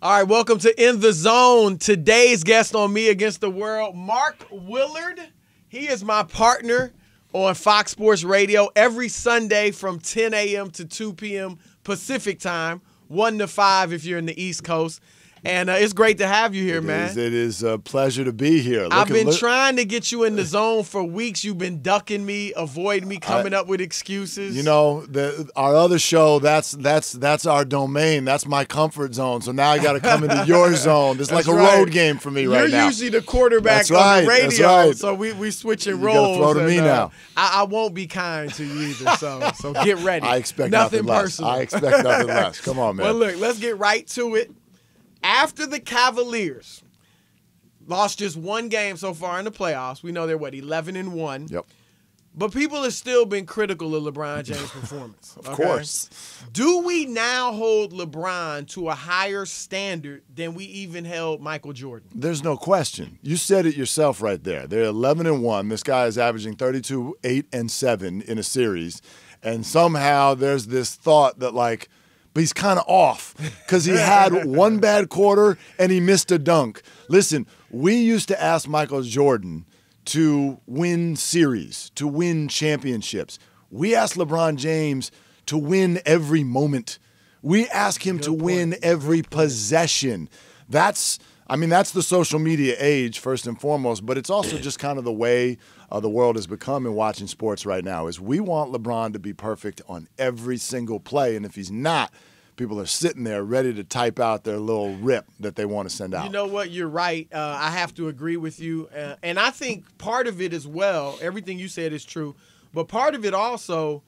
All right, welcome to In the Zone. Today's guest on Me Against the World, Mark Willard. He is my partner on Fox Sports Radio every Sunday from 10 a.m. to 2 p.m. Pacific time, 1 to 5 if you're in the East Coast. And it's great to have you here, man. It is a pleasure to be here. I've been trying to get you in the zone for weeks. You've been ducking me, avoiding me, coming up with excuses. You know, our other show, that's our domain. That's my comfort zone. So now I got to come into your zone. It's like a road game for me right now. You're usually the quarterback on the radio. That's right. So we switching roles. You got to throw to me now. I won't be kind to you either. So get ready. I expect nothing less. Personal. I expect nothing less. Come on, man. Well, look, let's get right to it. After the Cavaliers lost just one game so far in the playoffs, we know they're, 11-1. Yep. But people have still been critical of LeBron James' performance. Of course. Do we now hold LeBron to a higher standard than we even held Michael Jordan? There's no question. You said it yourself right there. They're 11-1. This guy is averaging 32, 8, and 7 in a series. And somehow there's this thought that, but he's kind of off because he had one bad quarter and he missed a dunk. Listen, we used to ask Michael Jordan to win series, to win championships. We asked LeBron James to win every moment. We ask him to win every possession. That's the social media age, first and foremost, but it's also just kind of the way the world has become in watching sports right now, is we want LeBron to be perfect on every single play, and if he's not, people are sitting there ready to type out their little rip that they want to send out. You know what? You're right. I have to agree with you, and I think part of it as well, everything you said is true, but part of it also,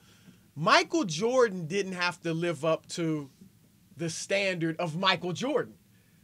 Michael Jordan didn't have to live up to the standard of Michael Jordan.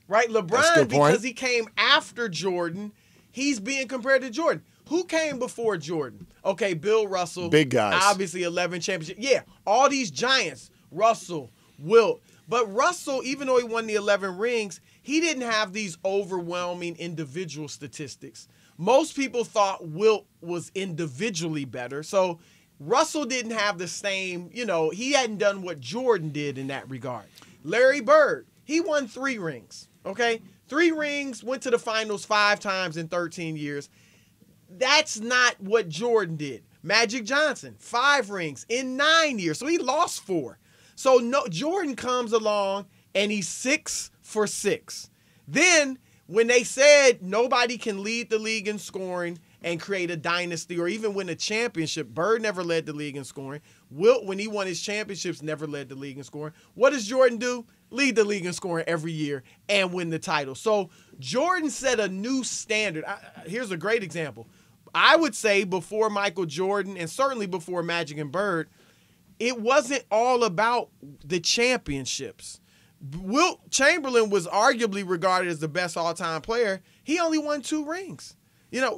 Right? LeBron, because he came after Jordan, he's being compared to Jordan. Who came before Jordan? Okay, Bill Russell. Big guys. Obviously 11 championships. Yeah, all these giants. Russell, Wilt. But Russell, even though he won the 11 rings, he didn't have these overwhelming individual statistics. Most people thought Wilt was individually better. So Russell didn't have the same, he hadn't done what Jordan did in that regard. Larry Bird, he won 3 rings. Okay, 3 rings, went to the finals 5 times in 13 years. That's not what Jordan did. Magic Johnson, 5 rings in 9 years. So he lost 4. So no, Jordan comes along and he's 6 for 6. Then when they said nobody can lead the league in scoring and create a dynasty or even win a championship, Bird never led the league in scoring. Wilt, when he won his championships, never led the league in scoring. What does Jordan do? Lead the league in scoring every year and win the title. So Jordan set a new standard. Here's a great example. I would say before Michael Jordan and certainly before Magic and Bird, it wasn't all about the championships. Wilt Chamberlain was arguably regarded as the best all-time player. He only won 2 rings.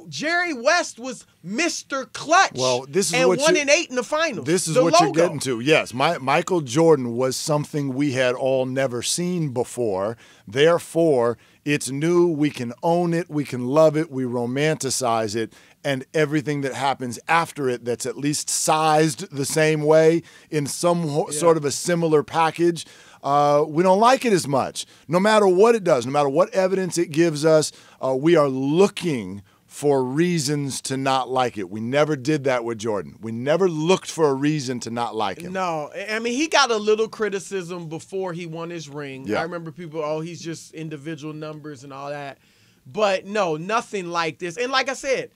Jerry West was Mr. Clutch. Well, this is and what 1 and 8 in the finals. This is what you're getting to. Yes, Michael Jordan was something we had all never seen before. Therefore, it's new. We can own it. We can love it. We romanticize it. And everything that happens after it that's at least sized the same way in some sort of a similar package, we don't like it as much. No matter what it does, no matter what evidence it gives us, we are looking for reasons to not like it. We never did that with Jordan. We never looked for a reason to not like him. No. He got a little criticism before he won his ring. Yeah. I remember people, he's just individual numbers and all that. But no, nothing like this. And like I said,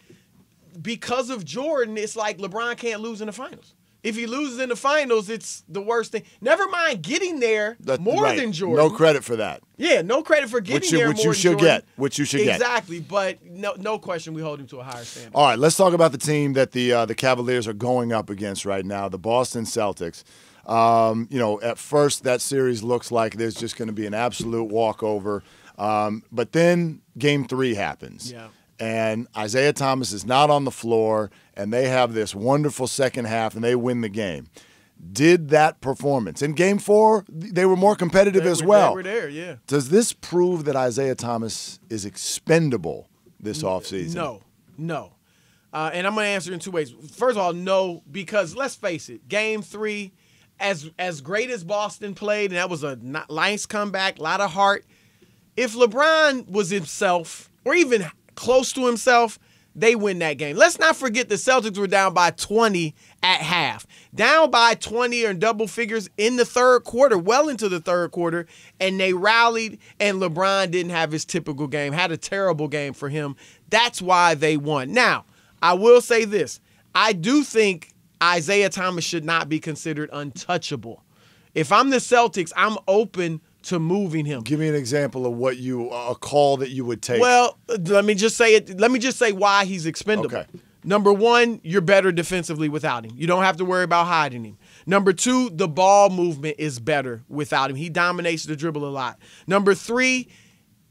because of Jordan, it's like LeBron can't lose in the finals. If he loses in the finals, it's the worst thing. Never mind getting there more than Jordan. No credit for that. Yeah, no credit for getting there more than Jordan. Which you should get. Exactly, but no question we hold him to a higher standard. All right, let's talk about the team that the Cavaliers are going up against right now, the Boston Celtics. At first that series looks like there's just going to be an absolute walkover. But then Game 3 happens. Yeah. And Isaiah Thomas is not on the floor, and they have this wonderful second half, and they win the game. Did that performance. In Game 4, they were more competitive as well. They were there, yeah. Does this prove that Isaiah Thomas is expendable this offseason? No. And I'm going to answer in 2 ways. First of all, no, because let's face it, Game 3, as great as Boston played, and that was a nice comeback, a lot of heart, if LeBron was himself or even close to himself, they win that game. Let's not forget the Celtics were down by 20 at half. Down by 20 or double figures in the third quarter, well into the third quarter, and they rallied, and LeBron didn't have his typical game, had a terrible game for him. That's why they won. Now, I will say this. I do think Isaiah Thomas should not be considered untouchable. If I'm the Celtics, I'm open to moving him. Give me an example of a call that you would take. Well, let me just say why he's expendable. Okay. Number one, you're better defensively without him. You don't have to worry about hiding him. Number two, the ball movement is better without him. He dominates the dribble a lot. Number three,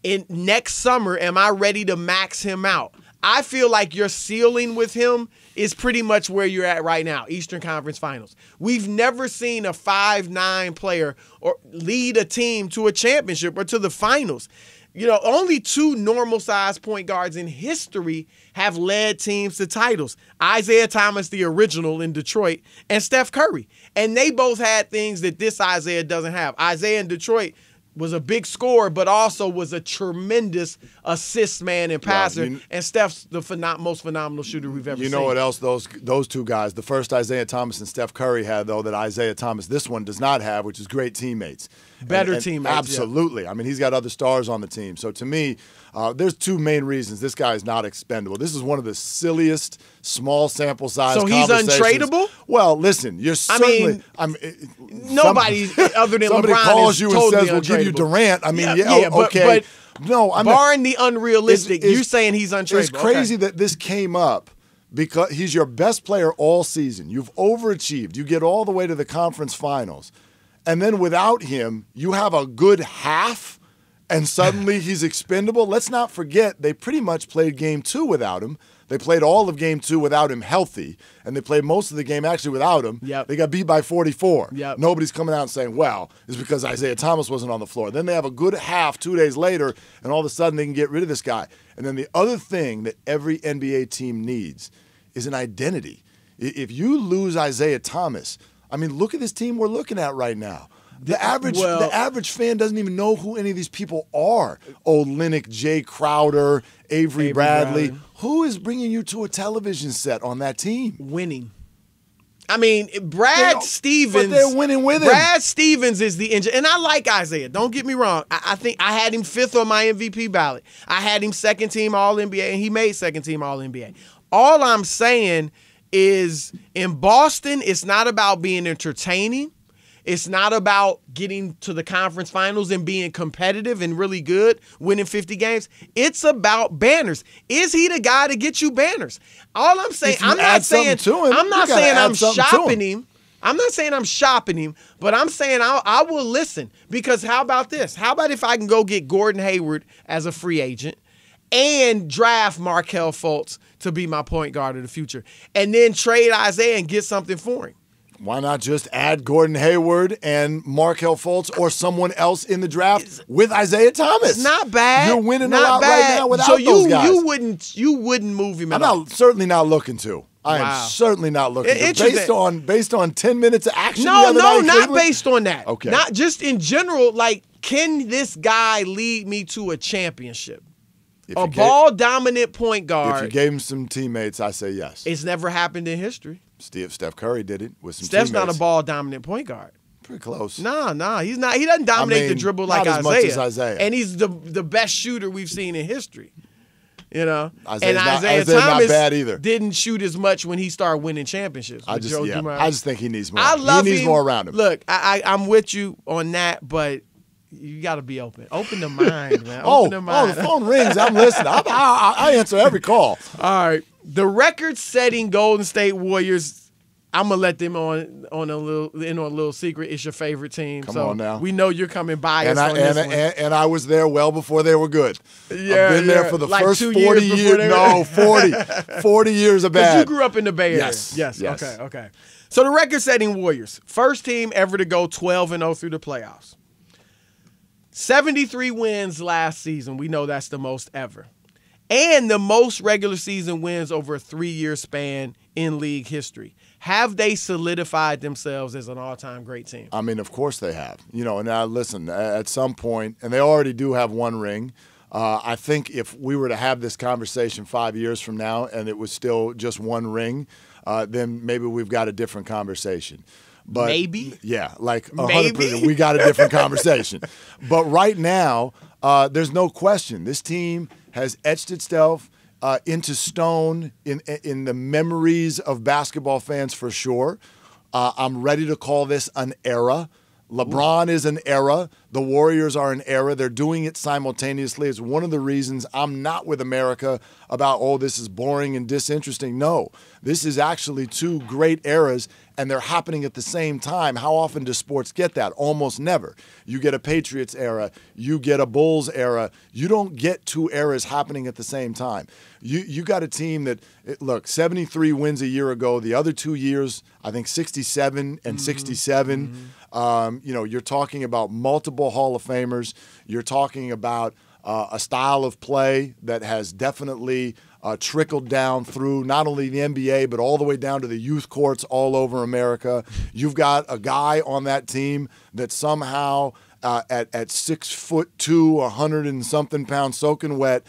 in next summer, am I ready to max him out? I feel like your ceiling with him is pretty much where you're at right now, Eastern Conference Finals. We've never seen a 5'9" player or lead a team to a championship or to the finals. You know, only two normal-sized point guards in history have led teams to titles. Isaiah Thomas, the original in Detroit, and Steph Curry. And they both had things that this Isaiah doesn't have. Isaiah in Detroit was a big scorer, but also was a tremendous assist man and passer. And Steph's the most phenomenal shooter we've ever seen. You know what else those two guys, the first Isaiah Thomas and Steph Curry had, though, that Isaiah Thomas, this one does not have, which is great teammates. Better teammates. Absolutely. Yeah. I mean, he's got other stars on the team. So to me, there's two main reasons this guy is not expendable. This is one of the silliest small sample size conversations. So he's untradeable? Well, listen, you're certainly. Nobody other than somebody LeBron calls is you totally and says, "We'll give you Durant." I mean, okay. But no, I mean, barring the unrealistic, you're saying he's untradeable. It's crazy that this came up because he's your best player all season. You've overachieved. You get all the way to the conference finals. And then without him, you have a good half, and suddenly he's expendable. Let's not forget, they pretty much played game 2 without him. They played all of game 2 without him healthy, and they played most of the game actually without him. Yep. They got beat by 44. Yep. Nobody's coming out and saying, well, it's because Isaiah Thomas wasn't on the floor. Then they have a good half 2 days later, and all of a sudden they can get rid of this guy. And then the other thing that every NBA team needs is an identity. If you lose Isaiah Thomas, I mean, look at this team we're looking at right now. The average fan doesn't even know who any of these people are. Olynyk, Jay Crowder, Avery Bradley. Who is bringing you to a television set on that team? Winning. I mean, Brad Stevens. But they're winning with him. Brad Stevens is the engine. And I like Isaiah. Don't get me wrong. I think I had him 5th on my MVP ballot. I had him 2nd team All-NBA, and he made 2nd team All-NBA. All I'm saying is in Boston, it's not about being entertaining. It's not about getting to the conference finals and being competitive and really good, winning 50 games. It's about banners. Is he the guy to get you banners? All I'm saying, I'm not saying I'm shopping him. I'm not saying I'm shopping him, but I'm saying I will listen. Because how about this? How about if I can go get Gordon Hayward as a free agent and draft Markelle Fultz to be my point guard of the future, and then trade Isaiah and get something for him? Why not just add Gordon Hayward and Markelle Fultz or someone else in the draft with Isaiah Thomas? It's not bad. You're winning a lot right now without those guys. You wouldn't move him at all. I'm certainly not looking to. I am certainly not looking to. Based on 10 minutes of action. No, not based on that. Okay. Not just in general. Like, can this guy lead me to a championship? A ball-dominant point guard. If you gave him some teammates, I say yes. It's never happened in history. Steph Curry did it with some Steph's teammates. not a ball-dominant point guard. Pretty close. Nah, he's not. He doesn't dominate the dribble like Isaiah. Much as Isaiah. And he's the best shooter we've seen in history. You know? Isaiah Thomas not bad either. Didn't shoot as much when he started winning championships. I just think he needs more. He needs more around him. Look, I'm with you on that, but you got to be open. Open the mind, man. Open the mind. The phone rings. I'm listening. I answer every call. All right. The record-setting Golden State Warriors, I'm going to let them in on a little secret. It's your favorite team. Come on now. We know you're coming biased on this one. And I was there well before they were good. Yeah, I've been there for the first 40 years. No, 40 years of bad. You grew up in the Bay Area. Yes. Okay. So the record-setting Warriors, first team ever to go 12-0 through the playoffs. 73 wins last season. We know that's the most ever. And the most regular season wins over a 3-year span in league history. Have they solidified themselves as an all-time great team? I mean, of course they have. And now listen, at some point, and they already do have one ring. I think if we were to have this conversation 5 years from now and it was still just one ring, then maybe we've got a different conversation. But maybe? Yeah, like 100%. We got a different conversation. But right now, there's no question. This team has etched itself into stone in the memories of basketball fans for sure. I'm ready to call this an era. LeBron is an era. The Warriors are an era. They're doing it simultaneously. It's one of the reasons I'm not with America about, oh, this is boring and disinteresting. No, this is actually two great eras, and they're happening at the same time. How often does sports get that? Almost never. You get a Patriots era. You get a Bulls era. You don't get two eras happening at the same time. You got a team that, look, 73 wins a year ago. The other 2 years, I think 67 and 67. You're talking about multiple Hall of Famers. You're talking about a style of play that has definitely trickled down through not only the NBA, but all the way down to the youth courts all over America. You've got a guy on that team that somehow at 6'2", 100 and something pounds soaking wet,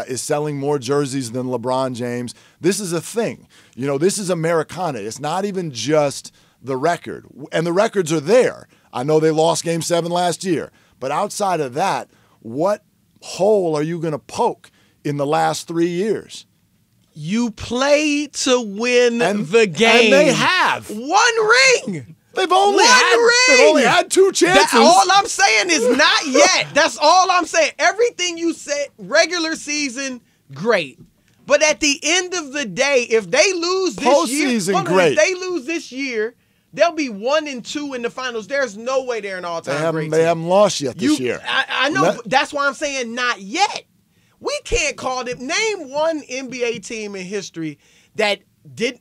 is selling more jerseys than LeBron James. This is a thing. This is Americana. It's not even just the record. And the records are there. I know they lost Game 7 last year. But outside of that, what hole are you going to poke in the last 3 years? You play to win the game. And they have. One ring. They've only had two chances. All I'm saying is not yet. That's all I'm saying. Everything you said, regular season, great. But at the end of the day, if they lose this year, great. If they lose this year, they'll be 1-2 in the finals. There's no way they're an all-time great team. They haven't lost yet this year. I know. That's why I'm saying not yet. We can't call it. Name one NBA team in history that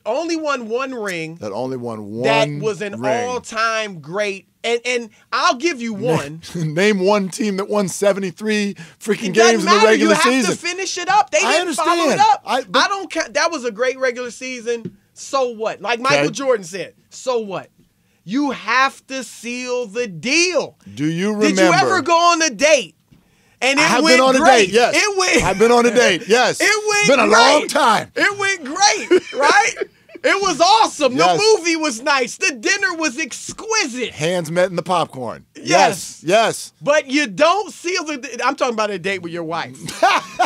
only won one ring. That only won one That was an ring. all-time great. And I'll give you one. Name one team that won 73 freaking games in the regular season. You have to finish it up. They didn't follow it up. I don't care. That was a great regular season. So what? Like Michael Jordan said, so what? You have to seal the deal. Do you remember? Did you ever go on a date? And it I've went been on great. a date, yes. I've been on a date, yes. It went It's been a long time. It went great, right? It was awesome. Yes. The movie was nice. The dinner was exquisite. Hands met in the popcorn. Yes. Yes. But you don't seal I'm talking about a date with your wife.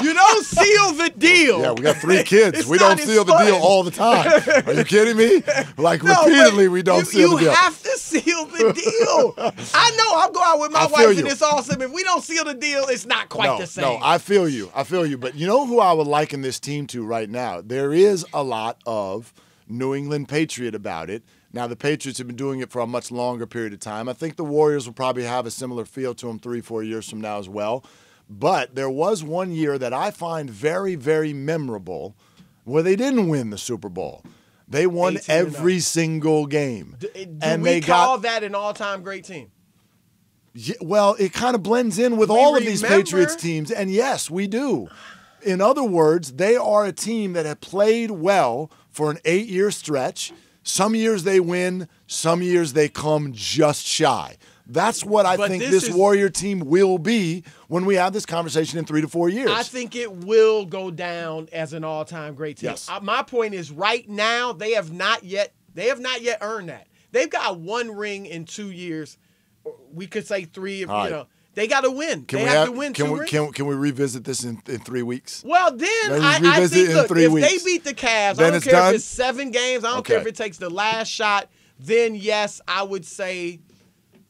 You don't seal the deal. Yeah, we got 3 kids. We not don't seal the fun. deal all the time. Are you kidding me? Like, repeatedly, we don't seal the deal. You have to seal the deal. I know. I'll go out with my wife and it's awesome. If we don't seal the deal, it's not quite the same. No, I feel you. But you know who I would liken this team to right now? There is a lot of New England Patriot about it. Now, the Patriots have been doing it for a much longer period of time. I think the Warriors will probably have a similar feel to them 3-4 years from now as well. But there was one year that I find very, very memorable where they didn't win the Super Bowl. They won every single game. Do we call that an all-time great team? Yeah, well, it kind of blends in with all of these Patriots teams. And yes, we do. In other words, they are a team that have played well for an 8-year stretch. Some years they win, some years they come just shy. That's what I think this Warrior team will be when we have this conversation in 3 to 4 years. I think it will go down as an all-time great team. Yes. My point is right now they have not yet earned that. They've got one ring in 2 years. We could say 3 if they got to win. They have to win 2 rings. Can we revisit this in 3 weeks? Well, then I think, look, if they beat the Cavs, I don't care if it's 7 games, I don't care if it takes the last shot, then yes, I would say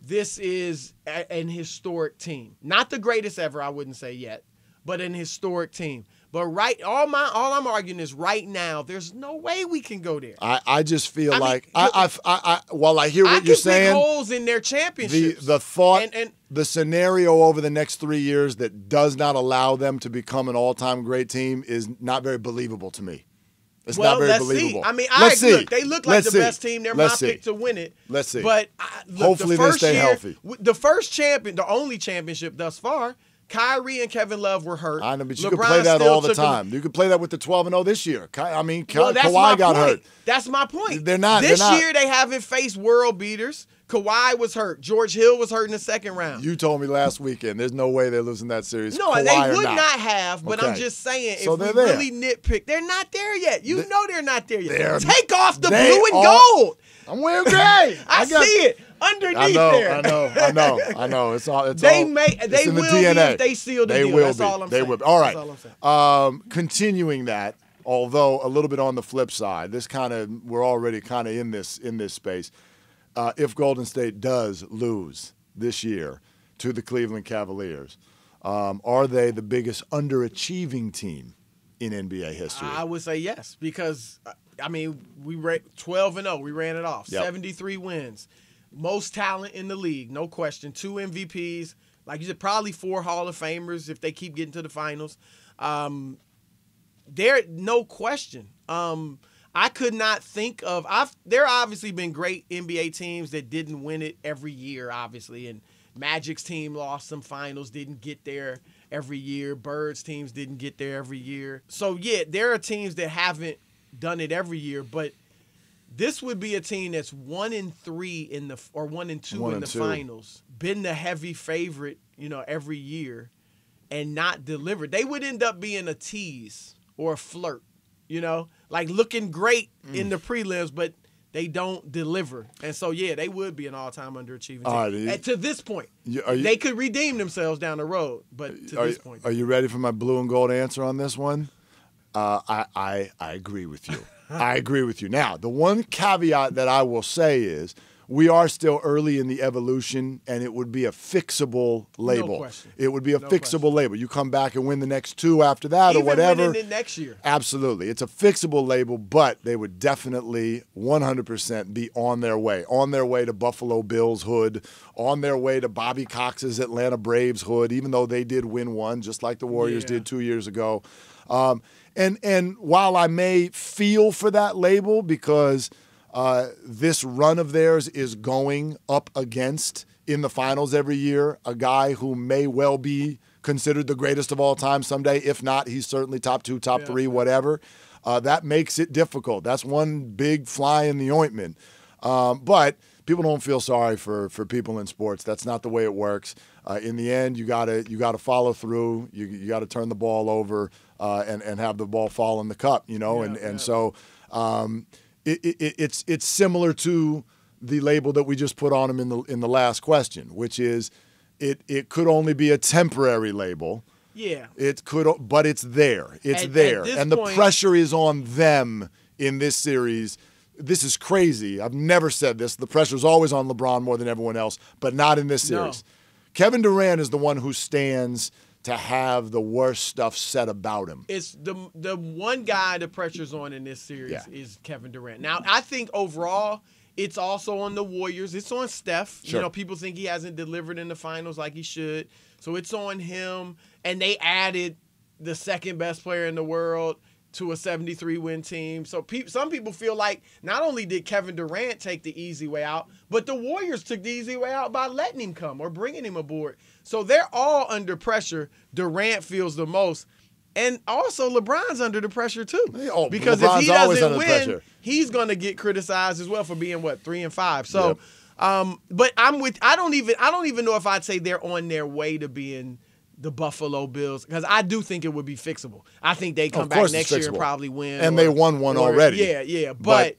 this is an historic team. Not the greatest ever, I wouldn't say yet, but an historic team. But all I'm arguing is right now, there's no way we can go there. I just feel while I hear what you're saying, I can pick holes in their championships. The thought, the scenario over the next 3 years that does not allow them to become an all-time great team is not very believable to me. It's not very believable. See. I mean, look, they look like the best team. They're my pick to win it. Let's see. But hopefully they stay healthy. The first champion, the only championship thus far, Kyrie and Kevin Love were hurt. I know, but you LeBron could play that still all the took time. You could play that with the 12-0 this year. Well, that's Kawhi my got point. hurt. That's my point. They're not. This year they haven't faced world beaters. Kawhi was hurt. George Hill was hurt in the second round. You told me last weekend there's no way they're losing that series. No, Kawhi they would not. not have, but Okay. I'm just saying, So if they're we there. really nitpick, they're not there yet. You know they're not there yet. They're- Take off the they blue and are- gold. I'm wearing gray. I see it underneath there. I know. It's all. It's They all, may. it's They in the will DNA. be if they seal the They deal. will That's be. all I'm They saying. will be. All right. That's all I'm saying. Continuing that, although a little bit on the flip side, we're already kind of in this space. If Golden State does lose this year to the Cleveland Cavaliers, are they the biggest underachieving team in NBA history? I would say yes, because I mean we 12-0. We ran it off. Yep. 73 wins, most talent in the league, no question. 2 MVPs, like you said, probably 4 Hall of Famers if they keep getting to the finals. There, no question. I could not think of. There obviously been great NBA teams that didn't win it every year, obviously, and Magic's team lost some finals, didn't get there every year. Bird's teams didn't get there every year. So yeah, there are teams that haven't done it every year, but this would be a team that's 1-3 in the or 1-2 in the finals, been the heavy favorite, every year, and not delivered. They would end up being a tease or a flirt, like looking great in the prelims, but they don't deliver. And so, yeah, they would be an all-time underachieving team. Right, and to this point, they could redeem themselves down the road, but to this point. Are you ready for my blue and gold answer on this one? I agree with you. I agree with you. Now, the one caveat that I will say is we are still early in the evolution, and it would be a fixable label. No question. It would be a fixable label. You come back and win the next 2 after that or whatever. Even winning it next year. Absolutely. It's a fixable label, but they would definitely 100% be on their way to Buffalo Bills hood, on their way to Bobby Cox's Atlanta Braves hood, even though they did win one, just like the Warriors did 2 years ago. And while I may feel for that label because this run of theirs is going up against, in the finals every year, a guy who may well be considered the greatest of all time someday. If not, he's certainly top 2, top 3, whatever. That makes it difficult. That's one big fly in the ointment. But people don't feel sorry for people in sports. That's not the way it works. In the end, you gotta follow through. You got to turn the ball over and have the ball fall in the cup. So it's similar to the label that we just put on him in the last question, which is it could only be a temporary label. Yeah. It could, but it's there. It's there, and the pressure is on them in this series. This is crazy. I've never said this. The pressure's always on LeBron more than everyone else, but not in this series. No. Kevin Durant is the one who stands to have the worst stuff said about him. It's the one guy the pressure's on in this series is Kevin Durant. Now, I think overall it's also on the Warriors. It's on Steph. Sure. People think he hasn't delivered in the finals like he should. So it's on him. And they added the second best player in the world to a 73-win team. So some people feel like not only did Kevin Durant take the easy way out, but the Warriors took the easy way out by letting him come or bringing him aboard. So they're all under pressure. Durant feels the most. And also LeBron's under the pressure too. Because LeBron's if he doesn't win, pressure. he's going to get criticized as well for being 3-5. So but I don't even know if I'd say they're on their way to being the Buffalo Bills, because I do think it would be fixable. I think they come back next year and probably win. And they won one already. Yeah. But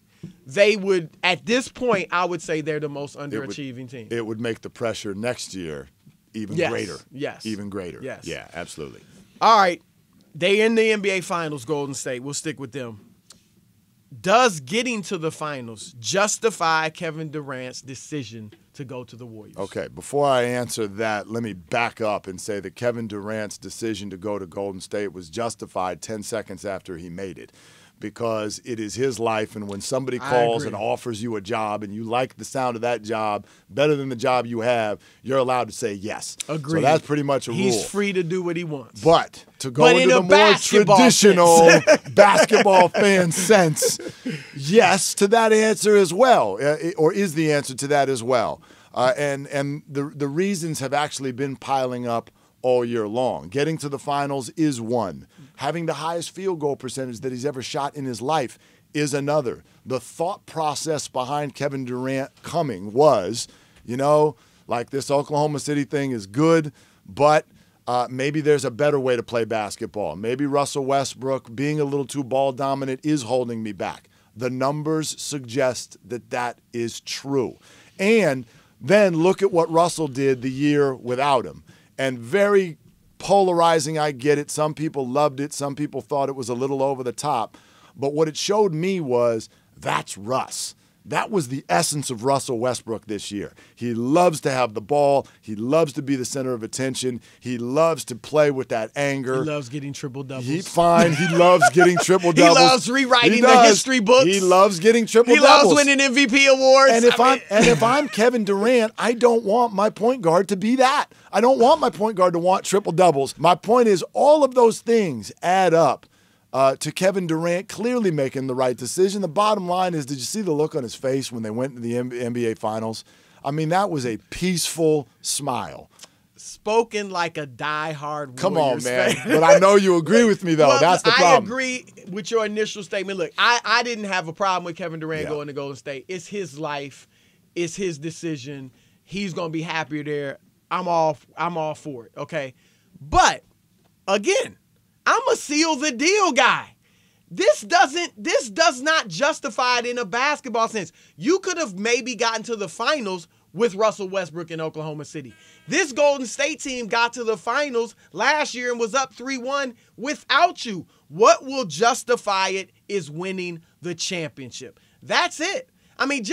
they would, at this point, I would say they're the most underachieving team. It would make the pressure next year even greater. Yes. Even greater. Yes. Yeah, absolutely. All right. They in the NBA Finals, Golden State. We'll stick with them. Does getting to the finals justify Kevin Durant's decision to go to the Warriors? Okay, before I answer that, let me back up and say that Kevin Durant's decision to go to Golden State was justified 10 seconds after he made it, because it is his life, and when somebody calls and offers you a job and you like the sound of that job better than the job you have, you're allowed to say yes. Agreed. So that's pretty much a rule. He's free to do what he wants. But to go into the more traditional basketball fan sense, yes to that answer as well, or is the answer to that as well. And the reasons have actually been piling up all year long. Getting to the finals is one. Having the highest field goal percentage that he's ever shot in his life is another. The thought process behind Kevin Durant coming was, like this Oklahoma City thing is good, but maybe there's a better way to play basketball. Maybe Russell Westbrook being a little too ball dominant is holding me back. The numbers suggest that that is true. And then look at what Russell did the year without him. And very polarizing, I get it. Some people loved it. Some people thought it was a little over the top. But what it showed me was that's Russ. That was the essence of Russell Westbrook this year. He loves to have the ball. He loves to be the center of attention. He loves to play with that anger. He loves getting triple-doubles. He loves getting triple-doubles. He loves rewriting the history books. He loves getting triple-doubles. He loves winning MVP awards. And if I'm Kevin Durant, I don't want my point guard to be that. I don't want my point guard to want triple-doubles. My point is all of those things add up to Kevin Durant clearly making the right decision. The bottom line is, did you see the look on his face when they went to the NBA Finals? I mean, that was a peaceful smile. Spoken like a diehard Come on, Warriors man. fan. But I know you agree with me, though. Well, that's the problem. I agree with your initial statement. Look, I didn't have a problem with Kevin Durant going to Golden State. It's his life. It's his decision. He's going to be happier there. I'm all for it, okay? But, again, I'm a seal the deal guy. This does not justify it in a basketball sense. You could have maybe gotten to the finals with Russell Westbrook in Oklahoma City. This Golden State team got to the finals last year and was up 3-1 without you. What will justify it is winning the championship. That's it. I mean,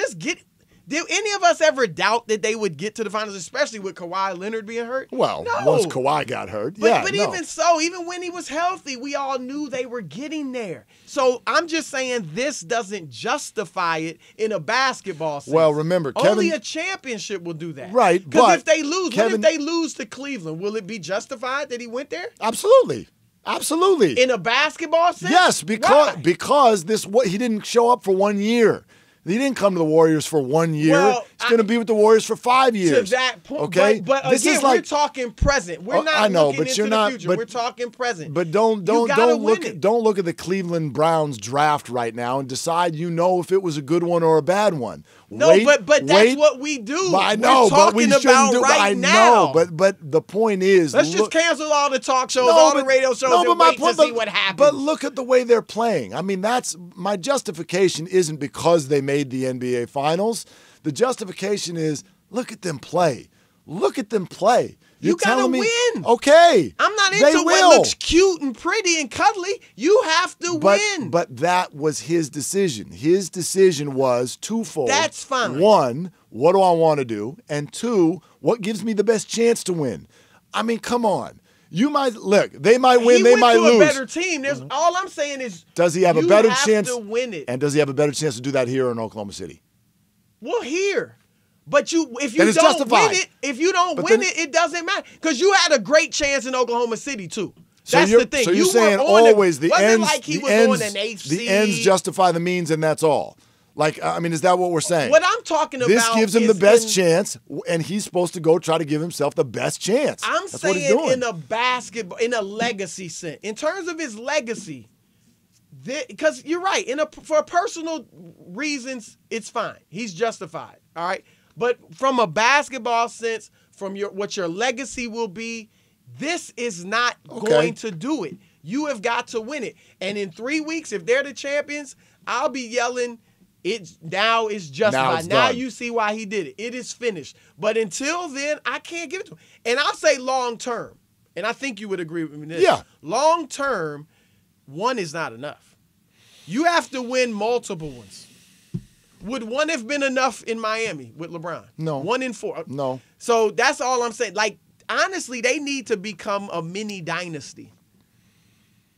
did any of us ever doubt that they would get to the finals, especially with Kawhi Leonard being hurt? Well, no. Once Kawhi got hurt, But even so, even when he was healthy, we all knew they were getting there. So I'm just saying this doesn't justify it in a basketball sense. Well, remember, only a championship will do that. Right, because if they lose, what if they lose to Cleveland? Will it be justified that he went there? Absolutely. Absolutely. In a basketball sense? Yes, because he didn't show up for 1 year. He didn't come to the Warriors for 1 year. Well, he's going to be with the Warriors for 5 years. To that point, okay? But again, we're talking present. We're not looking into the future. We're talking present. But don't look at the Cleveland Browns draft right now and decide if it was a good one or a bad one. No, but that's what we do. I know, but we shouldn't do right now. But the point is, let's just cancel all the talk shows, all the radio shows, and wait to see what happens. But look at the way they're playing. I mean, that's my justification. Isn't because they made the NBA Finals. The justification is look at them play. Look at them play. You gotta win. Okay. I'm not into what looks cute and pretty and cuddly. You have to win. But that was his decision. His decision was twofold. That's fine. One, what do I want to do? And two, what gives me the best chance to win? I mean, come on. You might look. They might win. They might lose. He went to a better team. All I'm saying is, does he have a better chance? You have to win it. And does he have a better chance to do that here in Oklahoma City? Well, here. But if you don't win it, it doesn't matter. Because you had a great chance in Oklahoma City, too. That's the thing. So you're saying always the ends justify the means and that's all. Like, I mean, is that what we're saying? What I'm talking about this gives him the best chance, and he's supposed to go try to give himself the best chance. I'm saying in a basketball, in a legacy sense. In terms of his legacy, because you're right. For personal reasons, it's fine. He's justified. All right. But from a basketball sense, from what your legacy will be, this is not going to do it. You have got to win it. And in 3 weeks, if they're the champions, I'll be yelling, now it's justified. Now you see why he did it. It is finished. But until then, I can't give it to him. And I'll say long term, and I think you would agree with me this. Yeah. Long term, one is not enough. You have to win multiple ones. Would one have been enough in Miami with LeBron? No. 1 in 4. No. So that's all I'm saying. Like, honestly, they need to become a mini dynasty.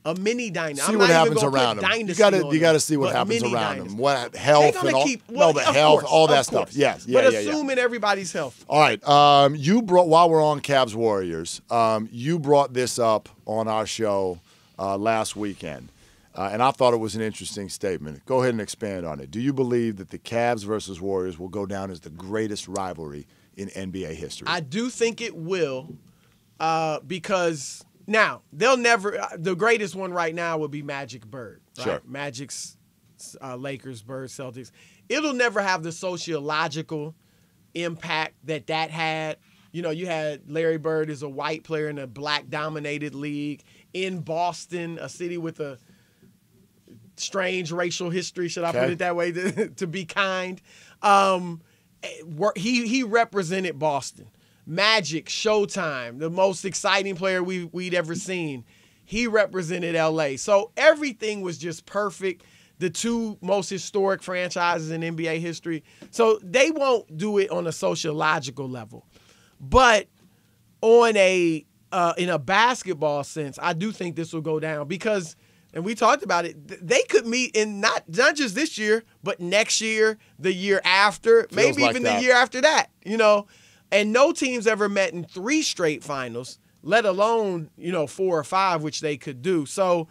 A mini dynasty. See what happens around them. You got to see what happens around them. What health and all the health, all that stuff. Yes. But assuming everybody's health. All right. While we're on Cavs Warriors, you brought this up on our show last weekend. And I thought it was an interesting statement. Go ahead and expand on it. Do you believe that the Cavs versus Warriors will go down as the greatest rivalry in NBA history? I do think it will, because now they'll never. The greatest one right now would be Magic Bird. Right? Sure. Magic's Lakers, Bird, Celtics. It'll never have the sociological impact that had. You know, you had Larry Bird as a white player in a black-dominated league in Boston, a city with a strange racial history, should I put it that way, to be kind. He represented Boston. Magic, Showtime, the most exciting player we'd ever seen. He represented L.A. So everything was just perfect. The two most historic franchises in NBA history. So they won't do it on a sociological level. But on in a basketball sense, I do think this will go down because, and we talked about it, they could meet in not just this year, but next year, the year after, maybe even the year after that, you know. And no team's ever met in 3 straight finals, let alone, 4 or 5, which they could do. So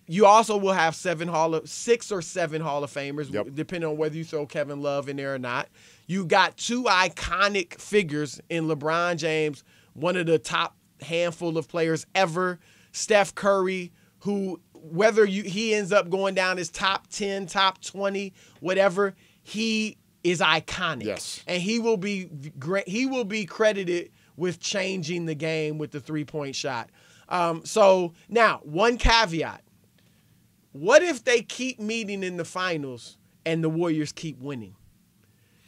you also will have 6 or 7 Hall of Famers, depending on whether you throw Kevin Love in there or not. You got 2 iconic figures in LeBron James, one of the top handful of players ever, Steph Curry, who whether he ends up going down as top 10, top 20, whatever, he is iconic. Yes. And he will be great. He will be credited with changing the game with the 3-point shot. So now, one caveat. What if they keep meeting in the finals and the Warriors keep winning?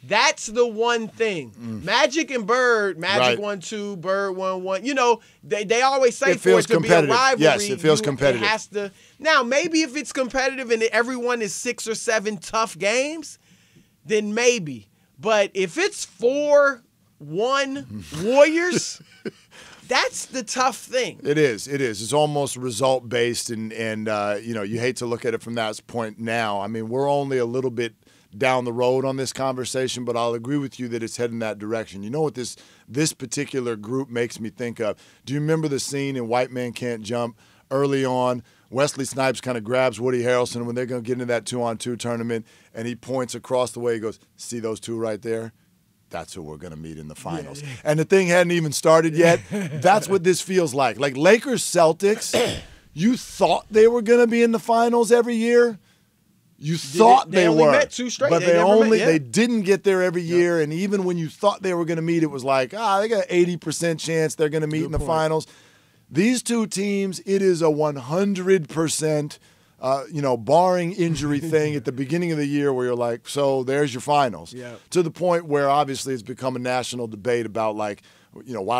That's the one thing. Magic and Bird, Magic won 2, Bird won 1. You know, they always say for it to be a rivalry. Yes, it feels competitive. It has to. Now, maybe if it's competitive and everyone is 6 or 7 tough games, then maybe. But if it's 4-1 Warriors, that's the tough thing. It is. It's almost result based, and you hate to look at it from that point now. I mean, we're only a little bit down the road on this conversation, but I'll agree with you that it's heading that direction. You know what this particular group makes me think of? Do you remember the scene in White Man Can't Jump early on? Wesley Snipes kind of grabs Woody Harrelson when they're going to get into that 2-on-2 tournament, and he points across the way. He goes, "See those 2 right there? That's who we're going to meet in the finals." Yeah. And the thing hadn't even started yet. That's what this feels like. Like Lakers Celtics, you thought they were going to be in the finals every year. You thought they only were, met 2 straight. But they didn't get there every year. And even when you thought they were going to meet, it was like, they got an 80% chance they're going to meet in the finals. These 2 teams, it is a 100%, barring injury thing at the beginning of the year where you're like, so there's your finals. Yeah. To the point where obviously it's become a national debate about why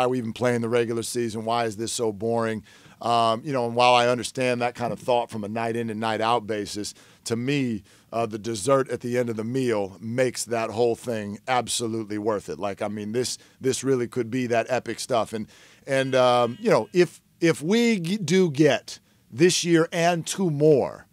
are we even playing the regular season? Why is this so boring? And while I understand that kind of thought from a night in and night out basis, to me, the dessert at the end of the meal makes that whole thing absolutely worth it. Like, I mean, this really could be that epic stuff. And if we do get this year and 2 more,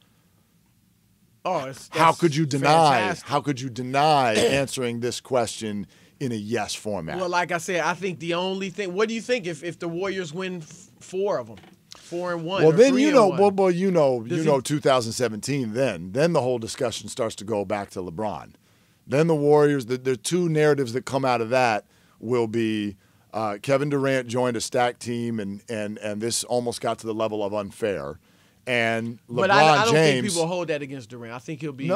how could you deny? Fantastic. How could you deny answering this question in a yes format? Well, like I said, I think the only thing. What do you think if the Warriors win 4 of them, 4-1? Well, then 3-1? 2017. Then the whole discussion starts to go back to LeBron. Then the Warriors. The 2 narratives that come out of that will be Kevin Durant joined a stacked team, and this almost got to the level of unfair. And LeBron but I don't James, think people hold that against Durant. I think he'll be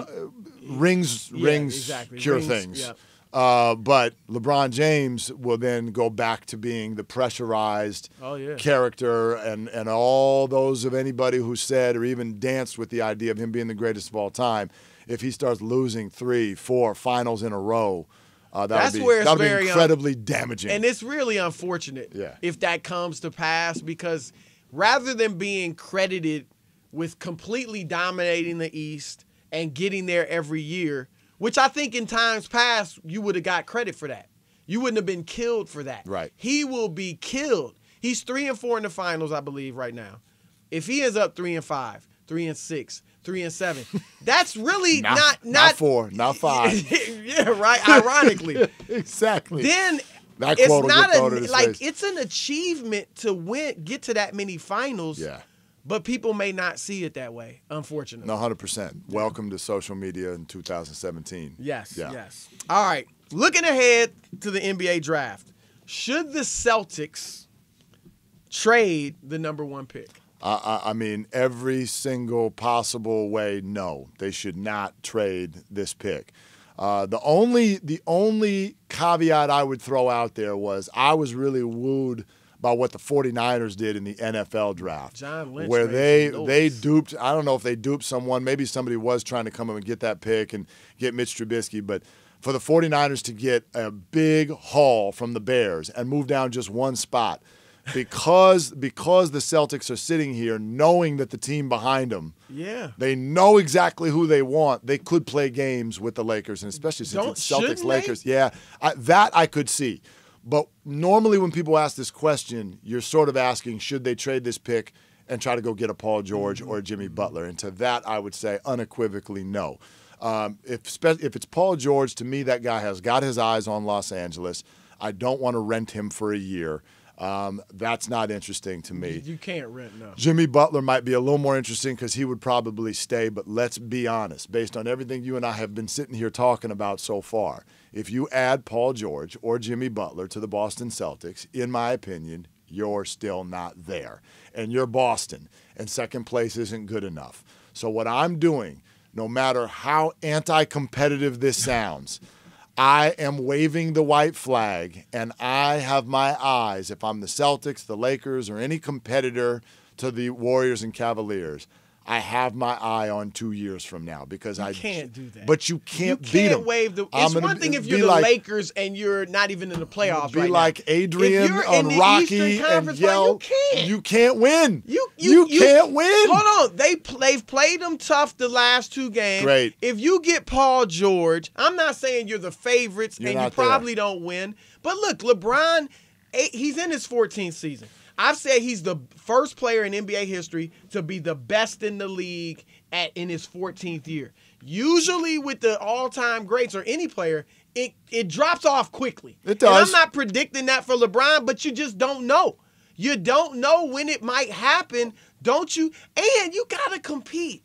rings exactly. cure Rings, things. Yeah. But LeBron James will then go back to being the pressurized character, and all those of anybody who said or even danced with the idea of him being the greatest of all time. If he starts losing 3, 4 finals in a row, that'll be incredibly damaging. And it's really unfortunate if that comes to pass, because rather than being credited with completely dominating the East and getting there every year, which I think in times past you would have got credit for that. You wouldn't have been killed for that. Right. He will be killed. He's 3-4 in the finals, I believe, right now. If he ends up 3-5, 3-6, 3-7, that's really not 4, not 5. Yeah, right. Ironically, exactly. Then that it's quote not will get thrown in his face. it's an achievement to get to that many finals. Yeah. But people may not see it that way, unfortunately. No, 100%. Welcome to social media in 2017. Yes. All right. Looking ahead to the NBA draft, should the Celtics trade the #1 pick? I mean, every single possible way, no. They should not trade this pick. The only caveat I would throw out there was I was really wooed by what the 49ers did in the NFL draft. John Lynch where they duped, I don't know if they duped someone. Maybe somebody was trying to come up and get that pick and get Mitch Trubisky. But for the 49ers to get a big haul from the Bears and move down just one spot, because the Celtics are sitting here knowing that the team behind them, they know exactly who they want. They could play games with the Lakers, and especially since it's Celtics-Lakers. Yeah, that I could see. But normally when people ask this question, you're sort of asking, should they trade this pick and try to go get a Paul George or a Jimmy Butler? And to that, I would say unequivocally no. If it's Paul George, to me, that guy has got his eyes on Los Angeles. I don't want to rent him for a year. That's not interesting to me. You can't rent, no. Jimmy Butler might be a little more interesting because he would probably stay, but let's be honest. Based on everything you and I have been sitting here talking about so far, if you add Paul George or Jimmy Butler to the Boston Celtics, in my opinion, you're still not there. And you're Boston, and second place isn't good enough. So what I'm doing, no matter how anti-competitive this sounds, I am waving the white flag, and I have my eyes, if I'm the Celtics, the Lakers, or any competitor to the Warriors and Cavaliers, I have my eye on 2 years from now because I can't do that. But you can't beat them. You can't wave the. It's one thing if you're the Lakers and you're not even in the playoffs right now. Be like Adrian on Rocky and yell. You can't win. You can't win. Hold on, they've played them tough the last 2 games. Great. If you get Paul George, I'm not saying you're the favorites and you probably don't win. But look, LeBron, he's in his 14th season. I've said he's the first player in NBA history to be the best in the league in his 14th year. Usually with the all-time greats or any player, it drops off quickly. It does. And I'm not predicting that for LeBron, but you just don't know. You don't know when it might happen, don't you? And you got to compete.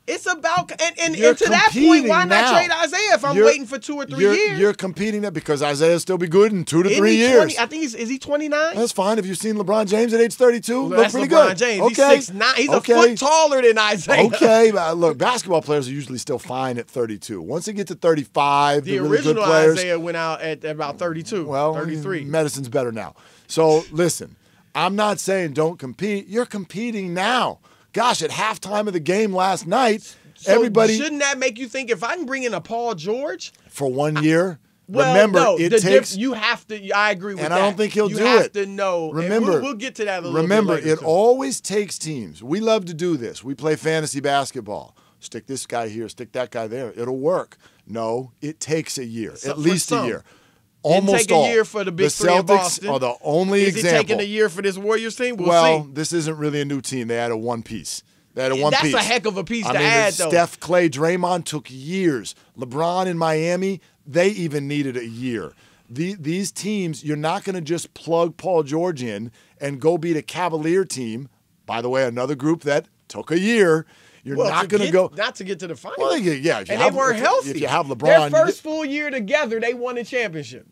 It's about and to that point, why not trade Isaiah if I'm waiting for 2 or 3 years? You're competing that because Isaiah still be good in 2 to 3 years. I think is he 29? That's fine. Have you seen LeBron James at age 32? Look pretty good. James. Okay. He's 6'9". He's a foot taller than Isaiah. Okay, look, basketball players are usually still fine at 32. Once they get to 35, the really good original players, Isaiah went out at about 32. Well, 33. Medicine's better now. So listen, I'm not saying don't compete. You're competing now. Gosh, at halftime of the game last night. So everybody, shouldn't that make you think if I can bring in a Paul George for 1 year? Well, remember, no, it takes. You have to. I agree with that. And I don't think he'll do it. You have to know. Remember, we'll get to that a little bit remember, later, it always takes teams. We love to do this. We play fantasy basketball. Stick this guy here, stick that guy there. It'll work. No, it takes a year, at least a year. Almost take a year for the big three in Boston. The Celtics are the only example. Is it taking a year for this Warriors team? Well, see. This isn't really a new team. They added one piece. They had one piece. That's a heck of a piece to add, though. Steph, Clay, Draymond took years. LeBron in Miami, they even needed a year. These teams, you're not going to just plug Paul George in and go beat a Cavalier team. By the way, another group that took a year. You're not going to go. Not to get to the finals. Well, yeah. And they weren't healthy. If you have LeBron. Their first full year together, they won a championship.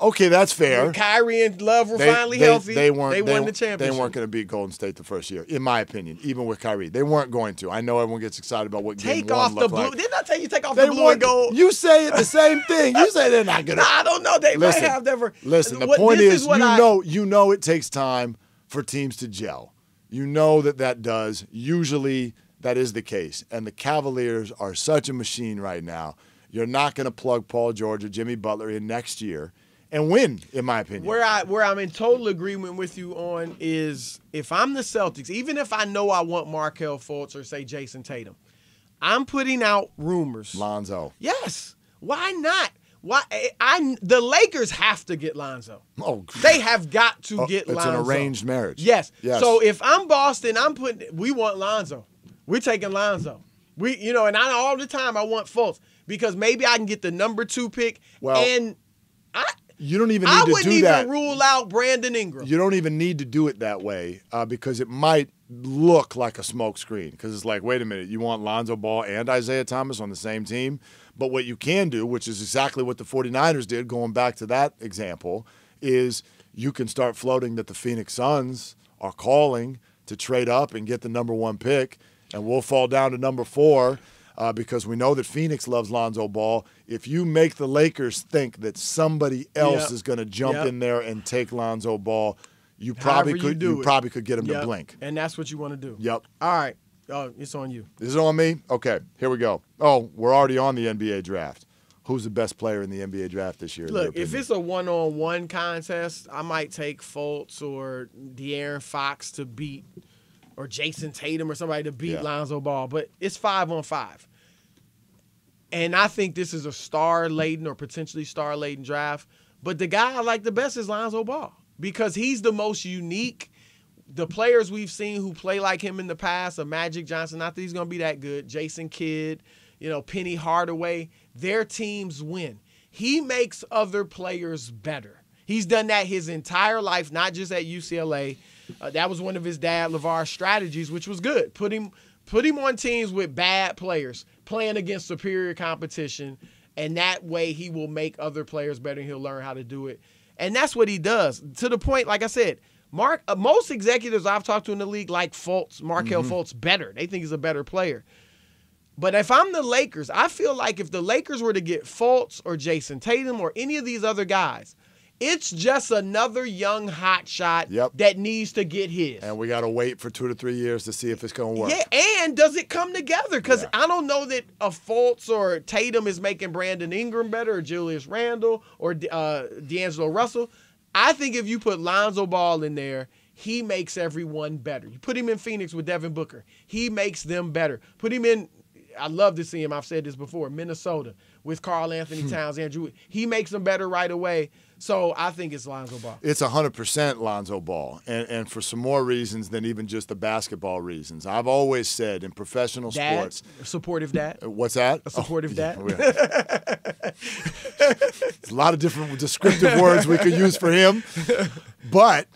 Okay, that's fair. When Kyrie and Love were finally healthy. They won the championship. They weren't going to beat Golden State the first year, in my opinion, even with Kyrie. They weren't going to. I know everyone gets excited about what game one looked like. Didn't I tell you take off the blue and gold? You say it the same thing. You say they're not going to. I don't know. They might have never. Listen, the point is, you know it takes time for teams to gel. You know that does. Usually that is the case. And the Cavaliers are such a machine right now. You're not going to plug Paul George or Jimmy Butler in next year and win, in my opinion. Where I'm in total agreement with you on is if I'm the Celtics, even if I know I want Markelle Fultz or say Jason Tatum, I'm putting out rumors. Lonzo. Yes. Why not? The Lakers have to get Lonzo. Oh, they have got to get Lonzo. It's an arranged marriage. Yes. So if I'm Boston, we want Lonzo. We're taking Lonzo. And all the time I want Fultz because maybe I can get the number 2 pick. You don't even need to do that. I wouldn't even rule out Brandon Ingram. You don't even need to do it that way because it might look like a smokescreen. Because it's like, wait a minute, you want Lonzo Ball and Isaiah Thomas on the same team? But what you can do, which is exactly what the 49ers did, going back to that example, is you can start floating that the Phoenix Suns are calling to trade up and get the number 1 pick, and we'll fall down to number 4 because we know that Phoenix loves Lonzo Ball. If you make the Lakers think that somebody else is going to jump in there and take Lonzo Ball, you probably could get him to blink. And that's what you want to do. Yep. All right. It's on you. Is it on me? Okay, here we go. Oh, we're already on the NBA draft. Who's the best player in the NBA draft this year? Look, if it's a one-on-one contest, I might take Fultz or De'Aaron Fox to beat, or Jason Tatum or somebody to beat Lonzo Ball. But it's 5-on-5. And I think this is a star-laden or potentially star-laden draft. But the guy I like the best is Lonzo Ball because he's the most unique. The players we've seen who play like him in the past, Magic Johnson, not that he's going to be that good, Jason Kidd, Penny Hardaway, their teams win. He makes other players better. He's done that his entire life, not just at UCLA. That was one of his dad, LeVar's strategies, which was good. Put him on teams with bad players, playing against superior competition, and that way he will make other players better and he'll learn how to do it. And that's what he does. To the point, like I said, most executives I've talked to in the league like Fultz, Markelle Fultz better. They think he's a better player. But if I'm the Lakers, I feel like if the Lakers were to get Fultz or Jason Tatum or any of these other guys, it's just another young hot shot that needs to get his. And we got to wait for 2 to 3 years to see if it's going to work. Yeah, and does it come together? Because I don't know that a Fultz or Tatum is making Brandon Ingram better or Julius Randle or D'Angelo Russell. I think if you put Lonzo Ball in there, he makes everyone better. You put him in Phoenix with Devin Booker, he makes them better. Put him in, I love to see him, I've said this before, Minnesota with Karl Anthony Towns, Andrew. He makes them better right away. So I think it's Lonzo Ball. It's 100% Lonzo Ball, and for some more reasons than even just the basketball reasons. I've always said in professional sports. A supportive dad? What's that? A supportive dad? There's a lot of different descriptive words we could use for him. But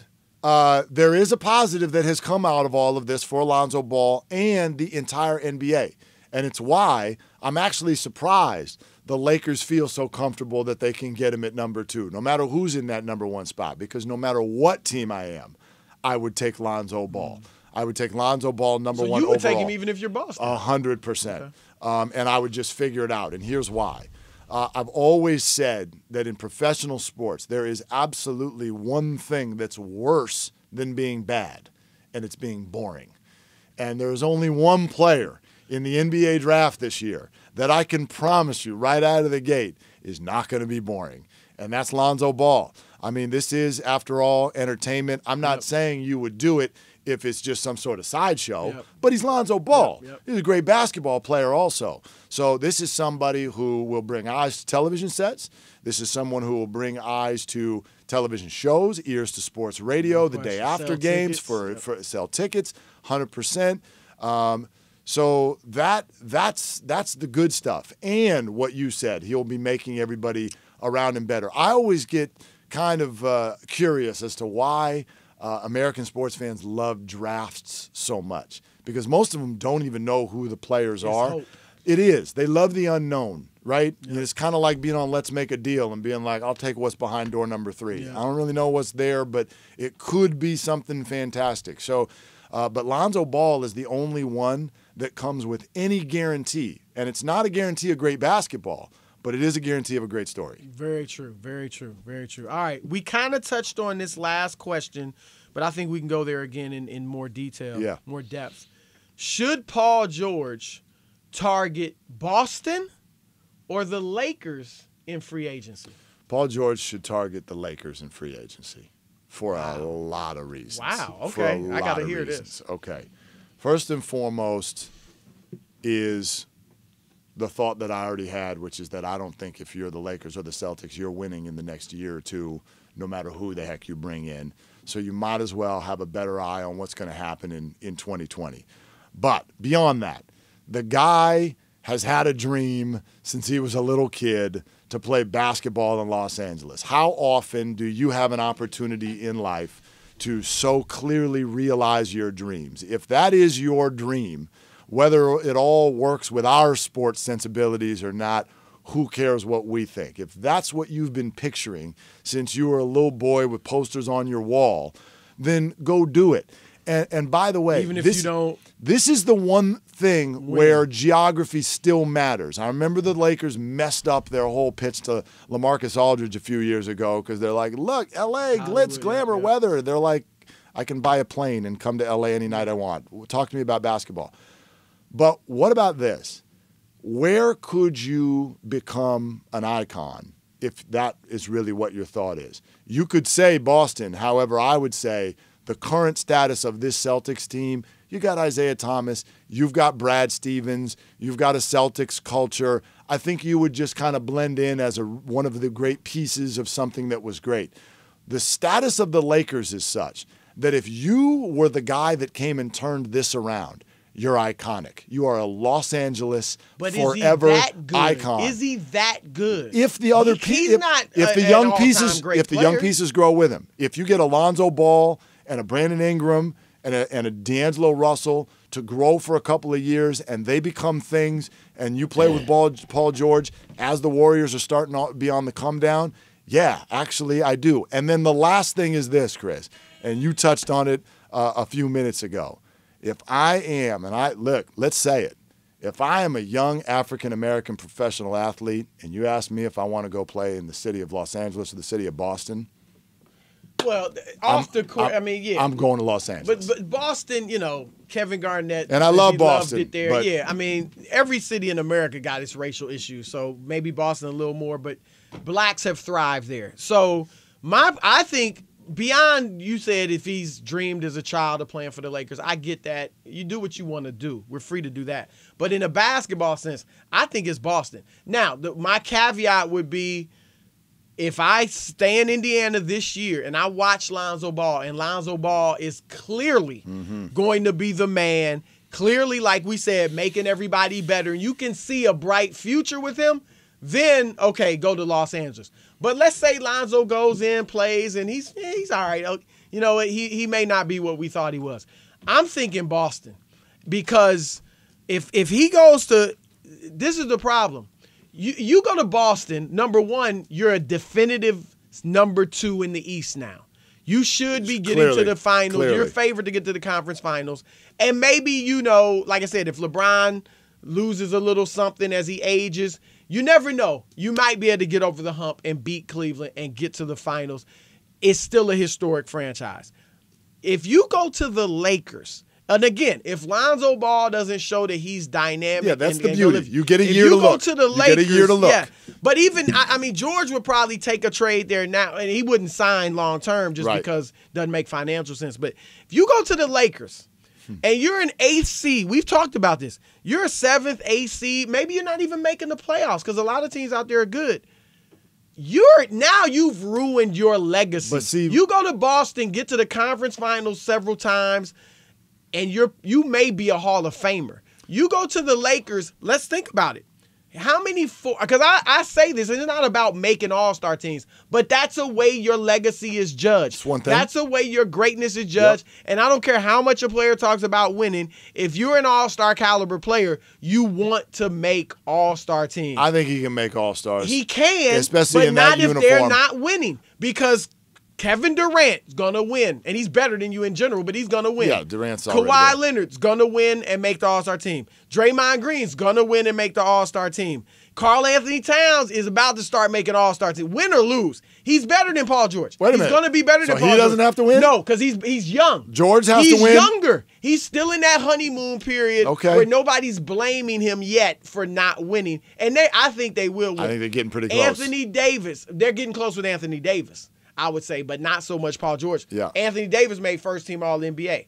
there is a positive that has come out of all of this for Lonzo Ball and the entire NBA. And it's why I'm actually surprised the Lakers feel so comfortable that they can get him at number 2, no matter who's in that number 1 spot. Because no matter what team I am, I would take Lonzo Ball. I would take Lonzo Ball number 1 overall. So you would take him even if you're Boston? 100%. Okay. And I would just figure it out. And here's why. I've always said that in professional sports, there is absolutely one thing that's worse than being bad, and it's being boring. And there's only one player in the NBA draft this year that I can promise you right out of the gate is not going to be boring, and that's Lonzo Ball. I mean, this is, after all, entertainment. I'm not saying you would do it if it's just some sort of sideshow, but he's Lonzo Ball. He's a great basketball player also. So this is somebody who will bring eyes to television sets. This is someone who will bring eyes to television shows, ears to sports radio, the day after games for sell tickets, 100%. So that's the good stuff. And what you said, he'll be making everybody around him better. I always get kind of curious as to why American sports fans love drafts so much, because most of them don't even know who the players are. Hope. It is. They love the unknown, right? Yeah. It's kind of like being on Let's Make a Deal and being like, I'll take what's behind door number 3. Yeah. I don't really know what's there, but it could be something fantastic. So, but Lonzo Ball is the only one that comes with any guarantee. And it's not a guarantee of great basketball, but it is a guarantee of a great story. Very true, very true, very true. All right, we kind of touched on this last question, but I think we can go there again in more detail, more depth. Should Paul George target Boston or the Lakers in free agency? Paul George should target the Lakers in free agency for a lot of reasons. Wow, okay. I got to hear this. Okay. First and foremost is the thought that I already had, which is that I don't think if you're the Lakers or the Celtics, you're winning in the next year or two, no matter who the heck you bring in. So you might as well have a better eye on what's going to happen in 2020. But beyond that, the guy has had a dream since he was a little kid to play basketball in Los Angeles. How often do you have an opportunity in life to so clearly realize your dreams? If that is your dream, whether it all works with our sports sensibilities or not, who cares what we think? If that's what you've been picturing since you were a little boy with posters on your wall, then go do it. And by the way, even if you don't, this is the one thing where geography still matters. I remember the Lakers messed up their whole pitch to LaMarcus Aldridge a few years ago because they're like, look, L.A., glitz, glamour, weather. They're like, I can buy a plane and come to L.A. any night I want. Talk to me about basketball. But what about this? Where could you become an icon if that is really what your thought is? You could say Boston. However, I would say the current status of this Celtics team, you got Isaiah Thomas, you've got Brad Stevens, you've got a Celtics culture. I think you would just kind of blend in as one of the great pieces of something that was great. The status of the Lakers is such that if you were the guy that came and turned this around, you're iconic. You are a Los Angeles forever icon. Is he that good? If the other if the young pieces grow with him, if you get Alonzo Ball and a Brandon Ingram and a D'Angelo Russell to grow for a couple of years and they become things, and you play with Paul George as the Warriors are starting to be on the come down, yeah, actually I do. And then the last thing is this, Chris, and you touched on it a few minutes ago. If I am, let's say it, if I am a young African-American professional athlete and you ask me if I want to go play in the city of Los Angeles or the city of Boston, well, off the court, I'm going to Los Angeles. But Boston, Kevin Garnett. And I love Boston. Loved it there. Yeah, every city in America got its racial issues, so maybe Boston a little more, but blacks have thrived there. So I think beyond, you said if he's dreamed as a child of playing for the Lakers, I get that. You do what you want to do. We're free to do that. But in a basketball sense, I think it's Boston. Now, my caveat would be, if I stay in Indiana this year and I watch Lonzo Ball, and Lonzo Ball is clearly going to be the man, clearly, like we said, making everybody better, and you can see a bright future with him, then, okay, go to Los Angeles. But let's say Lonzo goes in, plays, and he's all right. He may not be what we thought he was. I'm thinking Boston, because if he goes to – this is the problem. You go to Boston, number one, you're a definitive number 2 in the East now. You should be getting to the finals. Clearly. You're favored to get to the conference finals. And maybe, like I said, if LeBron loses a little something as he ages, you never know. You might be able to get over the hump and beat Cleveland and get to the finals. It's still a historic franchise. If you go to the Lakers, and again, if Lonzo Ball doesn't show that he's dynamic, yeah, that's the beauty. You get a year to look. You go to the Lakers, get a year to look. Yeah. But even, George would probably take a trade there now, and he wouldn't sign long term just because it doesn't make financial sense. But if you go to the Lakers and you're an 8th seed, we've talked about this. You're a 7th, 8th seed. Maybe you're not even making the playoffs because a lot of teams out there are good. You've ruined your legacy. But see, you go to Boston, get to the conference finals several times, and you may be a Hall of Famer. You go to the Lakers, let's think about it. How many – because I say this, and it's not about making all-star teams, but that's a way your legacy is judged. That's one thing. That's a way your greatness is judged. Yep. And I don't care how much a player talks about winning. If you're an all-star caliber player, you want to make all-star teams. I think he can make all-stars. He can, especially but in not that if uniform. they're not winning, because – Kevin Durant's going to win, and he's better than you in general, but he's going to win. Yeah, Durant's already Kawhi there. Leonard's going to win and make the All-Star team. Draymond Green's going to win and make the All-Star team. Karl Anthony Towns is about to start making All-Star team. Win or lose, he's better than Paul George. Wait a minute. He's going to be better than Paul George. So he doesn't have to win? No, because he's young. George has to win? He's younger. He's still in that honeymoon period where nobody's blaming him yet for not winning. And I think they will win. I think they're getting pretty close. Anthony Davis, they're getting close with Anthony Davis, I would say, but not so much Paul George. Yeah. Anthony Davis made first-team All-NBA.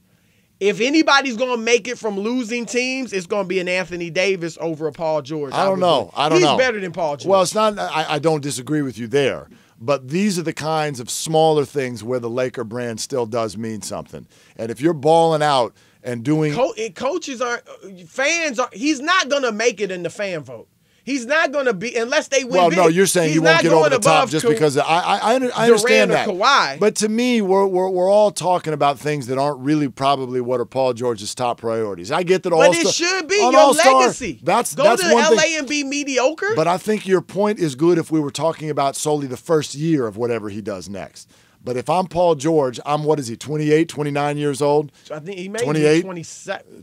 If anybody's going to make it from losing teams, it's going to be an Anthony Davis over a Paul George. I don't know. He's better than Paul George. Well, it's not. I don't disagree with you there. But these are the kinds of smaller things where the Laker brand still does mean something. And if you're balling out and doing – coaches aren't – fans are – he's not going to make it in the fan vote. He's not going to be unless they win. Well, big, no, you're saying he won't get over the top just because I understand that. Kawhi. But to me, we're all talking about things that aren't really probably what are Paul George's top priorities. I get that all. But it should be your legacy. That's go to one LA thing. and be mediocre. But I think your point is good if we were talking about solely the first year of whatever he does next. But if I'm Paul George, what is he, 28, 29 years old? I think he may 28, be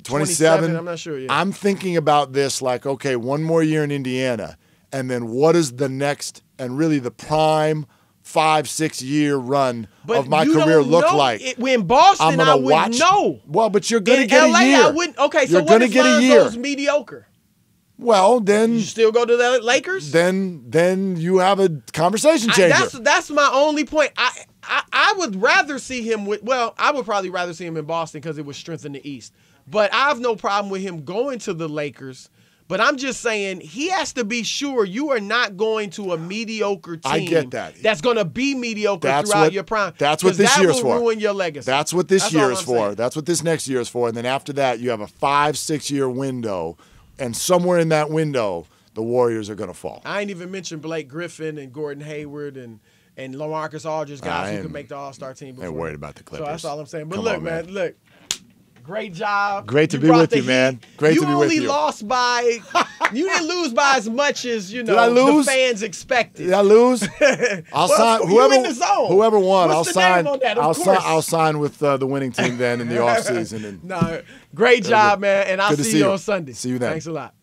27. I'm not sure yet. I'm thinking about this like, okay, one more year in Indiana, and then what is the next and really the prime 5-6 year run of my career look like? In Boston, I wouldn't know. Well, but you're going to get LA, a year. I wouldn't. Okay, so you're what gonna if get a Lonzo's year. mediocre? Well, then you still go to the Lakers. Then you have a conversation changer. That's my only point. I would rather see him with. Well, I would probably rather see him in Boston because it would strengthen the East. But I have no problem with him going to the Lakers. But I'm just saying he has to be sure you are not going to a mediocre team. I get that. That's going to be mediocre throughout your prime. That's what this year's for. That will ruin your legacy. That's what this year is for. That's what this next year is for. And then after that, you have a 5-6 year window. And somewhere in that window, the Warriors are going to fall. I ain't even mentioned Blake Griffin and Gordon Hayward and LaMarcus Aldridge, guys who can make the All-Star team. They're worried about the Clippers. So that's all I'm saying. But look, man, look. Great job. Great to be with you, man. Great to be with you. You only lost by – you didn't lose by as much as, Did I lose? The fans expected. Did I lose? I'll sign – whoever won, What's the name on that? I'll sign with the winning team then in the offseason. No, great job, man, and I'll see you on Sunday. See you then. Thanks a lot.